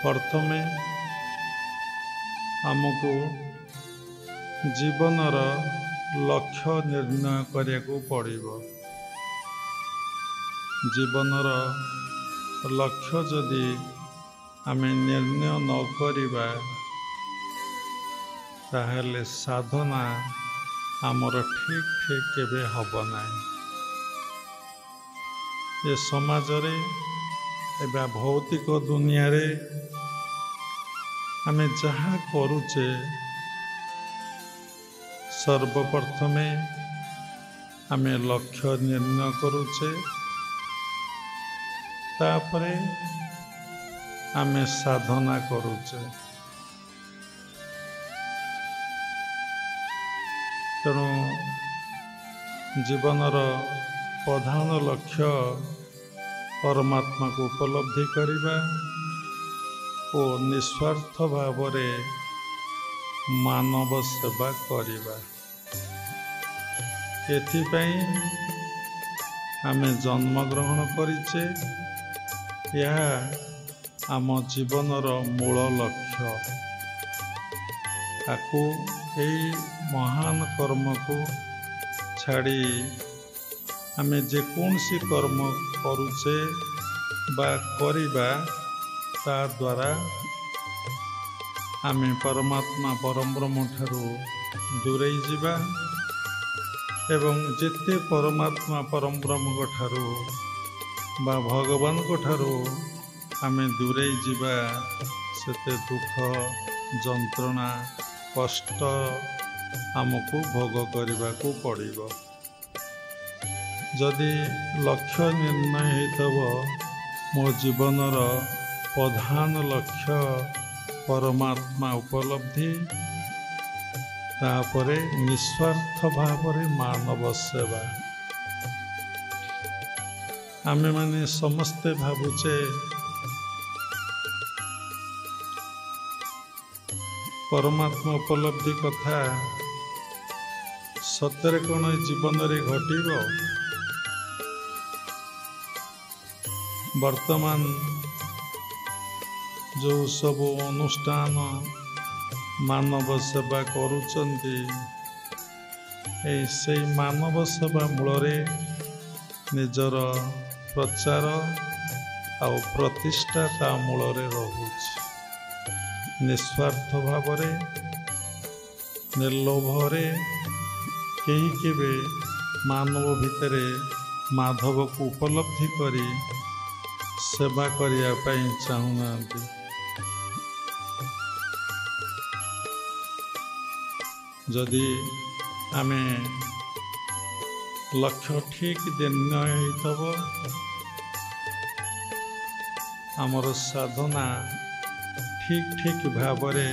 प्रथमे आमको जीवनर लक्ष्य निर्णय करने पड़ो। जीवनर लक्ष्य जदि आमे निर्णय न करिबा ताहले साधना आमर ठीक ठीक केबे हब नाही। ये समाज रे एबा भौतिक दुनिया रे आमे जहाँ करुचे सर्वप्रथमे आमे लक्ष्य निर्णय करुचे, तापरे आमे साधना करुचे। तेणु जीवनर प्रधान लक्ष्य परमात्मा को उपलब्धि करिबा और निस्वार्थ भावरे मानव सेवा करिबा। एथिपाई आमे जन्म ग्रहण करिचे। यह आम जीवनर मूल लक्ष्य। आकु एई महान कर्म को छाड़ी आमे जेकोसी कर्म करुचे बा करिबा ता द्वारा आमे परमात्मा परब्रह्म ठारू दूरेई जिबा एवं जेते परमात्मा परब्रह्म ठारू बा भगवान को ठारू आमे दूरेई जिबा सेते दुख जंत्रणा कष्ट आमको भोग करने को पड़ो। जदि लक्ष्य निर्णय हेतब मो जीवनर प्रधान लक्ष्य परमात्मा उपलब्धि, तापरे निस्वार्थ भावरे मानव सेवा। आमे माने समस्ते भावुचे परमात्मा उपलब्धि कथा सतरे कौन जीवन रे घटिबो। वर्तमान जो सब अनुष्ठान मानव सेवा करुचंती से मानव सेवा मूलरे निजर प्रचार आ प्रतिष्ठा ता मूलरे रहुछि। निस्वार्थ भावरे निर्लोभरे कहीं केबे मानव भितरे माधव को उपलब्धि करी सेवा करिया पई चाहुनांती। जदि आमे लक्ष्य ठीक निर्णय हेतब आमर साधना ठीक ठीक भावरे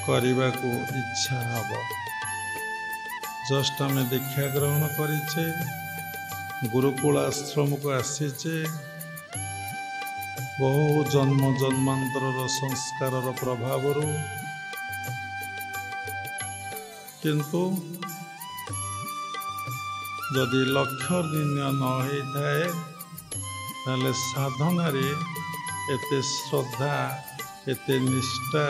करने को इच्छा हब। जस्ट आम दीक्षा ग्रहण करिचे, गुरुकुल आश्रम को आसीचे, बहु जन्म जन्मांतर संस्कार प्रभाव किंतु जदि लक्ष्य निर्णय न होइथाए ताले साधना रे एते श्रद्धा एते निष्ठा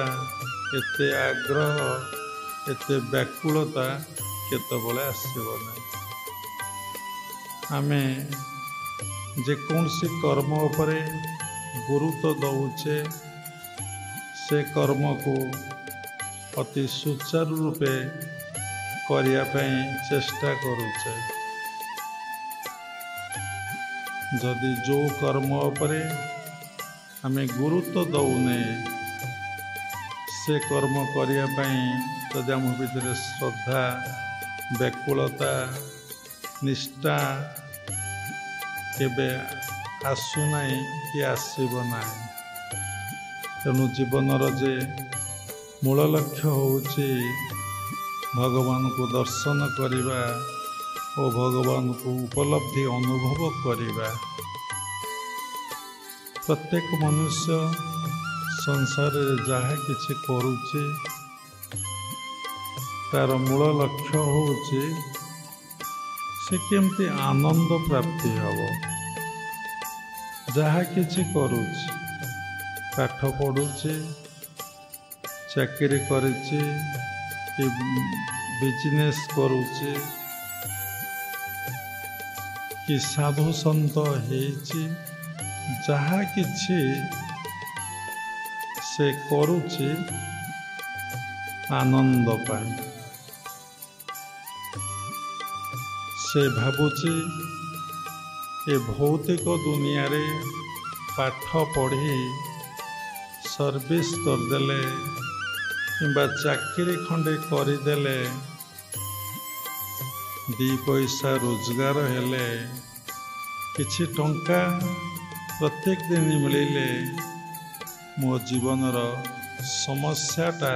एते आग्रह एते व्याकुलता केतबले आसीबो नै। आमे जेकोसी कर्म उपरे गुरुत्व दौचे से कर्म को अति सुचारू रूपे करिया पई चेष्टा करुचे। जदि जो कर्म उपरे आमे गुरुत्व दौने से कर्म करिया पई जदि आम भीतर श्रद्धा व्याकुलता निष्ठा केबे आसुनाई कि आसीब नाही। तेणु जीवनर जे मूल लक्ष्य होउछि भगवान को दर्शन करिबा और भगवान को उपलब्धि अनुभव करिबा। प्रत्येक मनुष्य संसार जहाँ किछि करुछि तार मूल लक्ष्य होउछि से केमती आनंद प्राप्ति हब। जहाँ किछि करुछि ପାଠ ପଢ଼ୁଛି, ଚାକିରି କରିଛି କି ବିଜନେସ୍ କରୁଛି କି ସାଧୁ ସନ୍ଥ ହେଇଛି, ଯାହା କିଛି ସେ କରୁଛି ଆନନ୍ଦ ପାଇଁ। ସେ ଭାବୁଛି ଏ ଭୌତିକ ଦୁନିଆରେ ପାଠ ପଢ଼ି ସର୍ଭିସ୍ କରିଦେଲେ କିମ୍ବା ଚାକିରି ଖଣ୍ଡେ କରିଦେଲେ, ଦି ପଇସା ରୋଜଗାର ହେଲେ, କିଛି ଟଙ୍କା ପ୍ରତ୍ୟେକ ଦିନ ମିଳିଲେ ମୋ ଜୀବନର ସମସ୍ୟାଟା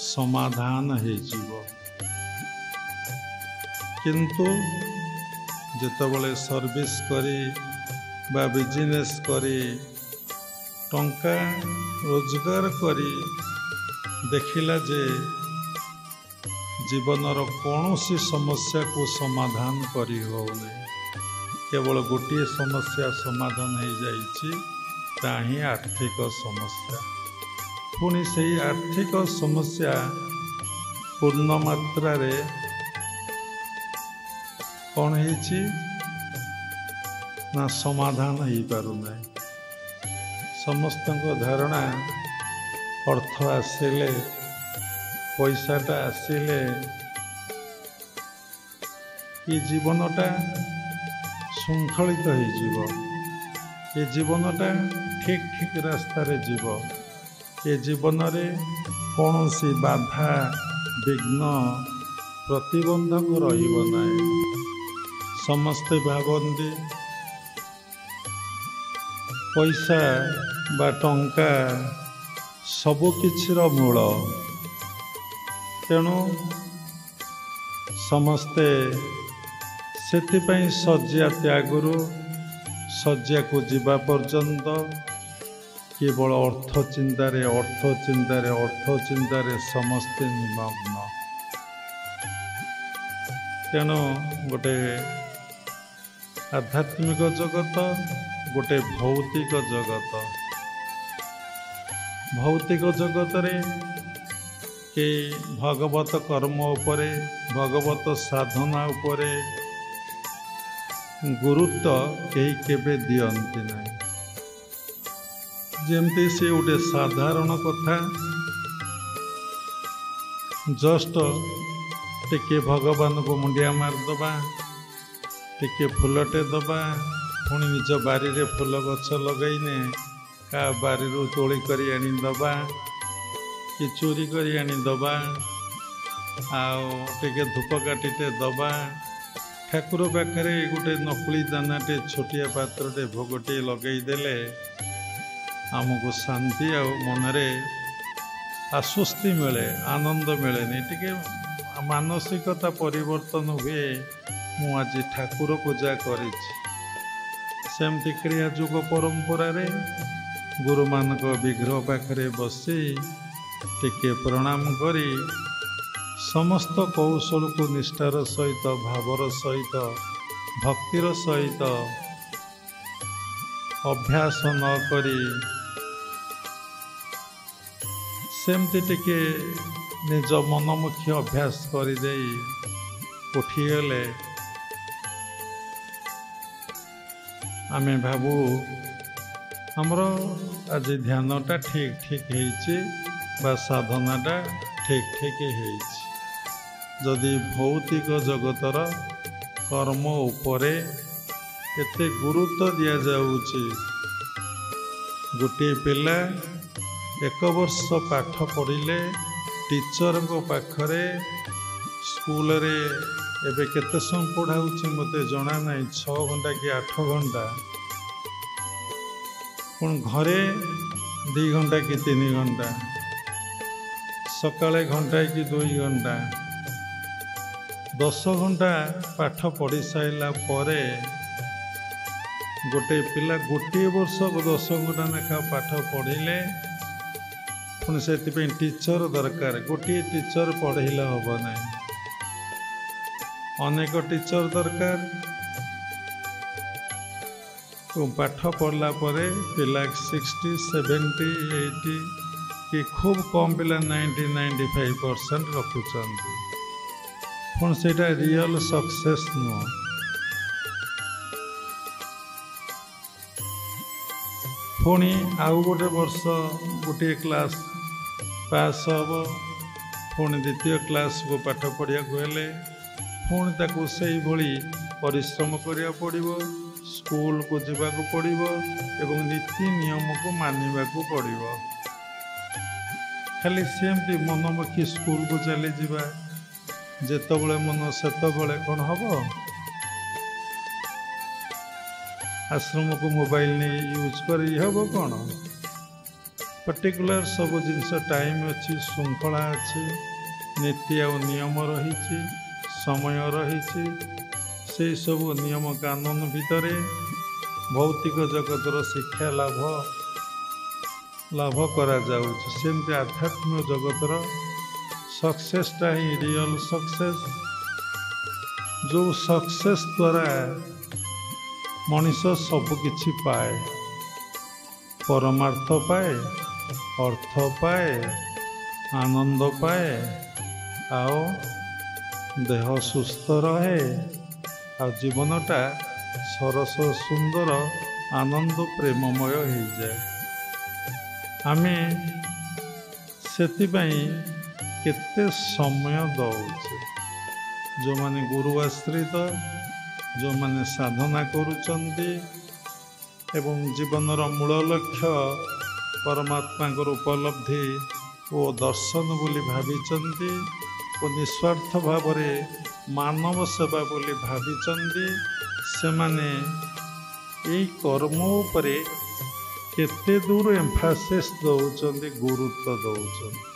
ସମାଧାନ ହେଇଯିବ। କିନ୍ତୁ ଯେତେବେଳେ ସର୍ଭିସ୍ କରି ବା ବିଜନେସ୍ କରି ଟଙ୍କା ରୋଜଗାର କରି ଦେଖିଲା ଯେ ଜୀବନର କୌଣସି ସମସ୍ୟାକୁ ସମାଧାନ କରି ହେଉନି, କେବଳ ଗୋଟିଏ ସମସ୍ୟା ସମାଧାନ ହେଇଯାଇଛି, ତାହା ହିଁ ଆର୍ଥିକ ସମସ୍ୟା। ପୁଣି ସେହି ଆର୍ଥିକ ସମସ୍ୟା ପୂର୍ଣ୍ଣ ମାତ୍ରାରେ କ'ଣ ହେଇଛି ନା ସମାଧାନ ହେଇପାରୁନାହିଁ। ସମସ୍ତଙ୍କ ଧାରଣା ଅର୍ଥ ଆସିଲେ, ପଇସାଟା ଆସିଲେ ଏ ଜୀବନଟା ଶୃଙ୍ଖଳିତ ହେଇଯିବ, ଏ ଜୀବନଟା ଠିକ୍ ରାସ୍ତାରେ ଯିବ, ଏ ଜୀବନରେ କୌଣସି ବାଧା ବିଘ୍ନ ପ୍ରତିବନ୍ଧକ ରହିବ ନାହିଁ। ସମସ୍ତେ ଭାବନ୍ତି ପଇସା ବା ଟଙ୍କା ସବୁକିଛିର ମୂଳ, ତେଣୁ ସମସ୍ତେ ସେଥିପାଇଁ ଶଯ୍ୟା ତ୍ୟାଗରୁ ଶଯ୍ୟାକୁ ଯିବା ପର୍ଯ୍ୟନ୍ତ କେବଳ ଅର୍ଥ ଚିନ୍ତାରେ ସମସ୍ତେ ନିମଗ୍ନ। ତେଣୁ ଗୋଟେ ଆଧ୍ୟାତ୍ମିକ ଜଗତ, ଗୋଟେ ଭୌତିକ ଜଗତ। ଭୌତିକ ଜଗତରେ କେହି ଭଗବତ କର୍ମ ଉପରେ, ଭଗବତ ସାଧନା ଉପରେ ଗୁରୁତ୍ୱ କେହି କେବେ ଦିଅନ୍ତି ନାହିଁ। ଯେମିତି ସେ ଗୋଟେ ସାଧାରଣ କଥା, ଜଷ୍ଟ ଟିକେ ଭଗବାନଙ୍କୁ ମୁଣ୍ଡିଆ ମାରିଦେବା, ଟିକେ ଫୁଲଟେ ଦେବା, ପୁଣି ନିଜ ବାରିରେ ଫୁଲ ଗଛ ଲଗାଇନେ କାହା ବାରିରୁ ତୋଳି କରି ଆଣି ଦେବା କି ଚୋରି କରି ଆଣି ଦେବା, ଆଉ ଟିକେ ଧୂପକାଠିଟେ ଦେବା, ଠାକୁର ପାଖରେ ଗୋଟେ ନକୁଳି ଦାନାଟେ ଛୋଟିଆ ପାତ୍ରଟେ ଭୋଗଟିଏ ଲଗାଇଦେଲେ ଆମକୁ ଶାନ୍ତି ଆଉ ମନରେ ଆଶ୍ୱସ୍ତି ମିଳେ, ଆନନ୍ଦ ମିଳେନି, ଟିକେ ମାନସିକତା ପରିବର୍ତ୍ତନ ହୁଏ। ମୁଁ ଆଜି ଠାକୁର ପୂଜା କରିଛି। ସେମିତି କ୍ରିୟା ଯୁଗ ପରମ୍ପରାରେ ଗୁରୁମାନଙ୍କ ବିଗ୍ରହ ପାଖରେ ବସି ଟିକେ ପ୍ରଣାମ କରି ସମସ୍ତ କୌଶଳକୁ ନିଷ୍ଠାର ସହିତ, ଭାବର ସହିତ, ଭକ୍ତିର ସହିତ ଅଭ୍ୟାସ ନ କରି ସେମିତି ଟିକେ ନିଜ ମନମୁଖୀ ଅଭ୍ୟାସ କରିଦେଇ ଉଠିଗଲେ ଆମେ ଭାବୁ ଆମର ଆଜି ଧ୍ୟାନଟା ଠିକ୍ ହେଇଛି ବା ସାଧନାଟା ଠିକ୍ ହେଇଛି। ଯଦି ଭୌତିକ ଜଗତର କର୍ମ ଉପରେ ଏତେ ଗୁରୁତ୍ୱ ଦିଆଯାଉଛି, ଗୋଟିଏ ପିଲା 1 ବର୍ଷ ପାଠ ପଢ଼ିଲେ ଟିଚରଙ୍କ ପାଖରେ, ସ୍କୁଲରେ ଏବେ କେତେ ସମୟ ପଢ଼ା ହେଉଛି ମୋତେ ଜଣା ନାହିଁ, 6 ଘଣ୍ଟା କି 8 ଘଣ୍ଟା, ପୁଣି ଘରେ 2 ଘଣ୍ଟା କି 3 ଘଣ୍ଟା, ସକାଳେ ଘଣ୍ଟାଏ କି 2 ଘଣ୍ଟା, 10 ଘଣ୍ଟା ପାଠ ପଢ଼ି ସାରିଲା ପରେ ଗୋଟେ ପିଲା ଗୋଟିଏ ବର୍ଷ 10 ଘଣ୍ଟା ଲେଖା ପାଠ ପଢ଼ିଲେ ପୁଣି ସେଥିପାଇଁ ଟିଚର ଦରକାର। ଗୋଟିଏ ଟିଚର ପଢ଼େଇଲେ ହେବ ନାହିଁ, ଅନେକ ଟିଚର ଦରକାର। पाठ पढ़ला परे पिला 60, 70, 80 कि खूब कम पिला 90, 95% रखुंट पुण से रियल सक्सेस नुह। पुणी आउ गोटे वर्ष गोटे क्लास पास हम पुणी द्वितीय क्लास को पाठ पढ़िया हेले पुणी ताकू से भली परिश्रम करिया पड़िबो, स्कूल को जावाक पड़िबो एवं नीति नियम को मानिबाकू पड़िबो। खाली सेमती मनमुखी स्कूल को चली जावा जेतबले मन सेतबले कौन हम। आश्रम को मोबाइल नहीं यूज कर हम कौन पर्टिकुलर सब जिनस टाइम अच्छी श्रृंखला अच्छी नीति आ नियम रही समय रही से सब नियम कानून भितर भौतिक जगतर शिक्षा लाभ करा जाउछि। सेमती आध्यात्मिक जगतर सक्सेसटा ही रियल सक्सेस जो सक्सेस द्वारा मनीष सबकिछि पाए, परमार्थ पाए, अर्थ पाए, आनंद पाए, आओ देह सुस्थ रहे, आ जीवनटा सरस सुंदर आनंद प्रेममय हो जाए। आमे सेतिबाई केते समय दौचे जो माने गुरु आश्रित जो माने साधना करुचंती एवं जीवनर मूल लक्ष्य परमात्मा उपलब्धि और दर्शन बोली भाविचंती और निस्वार्थ भाव मानव सेवा बोली भाविचंती से माने यही कर्म उपरे केते दूर एम्फासिस दौचंती, गुरुत्व दौचंती।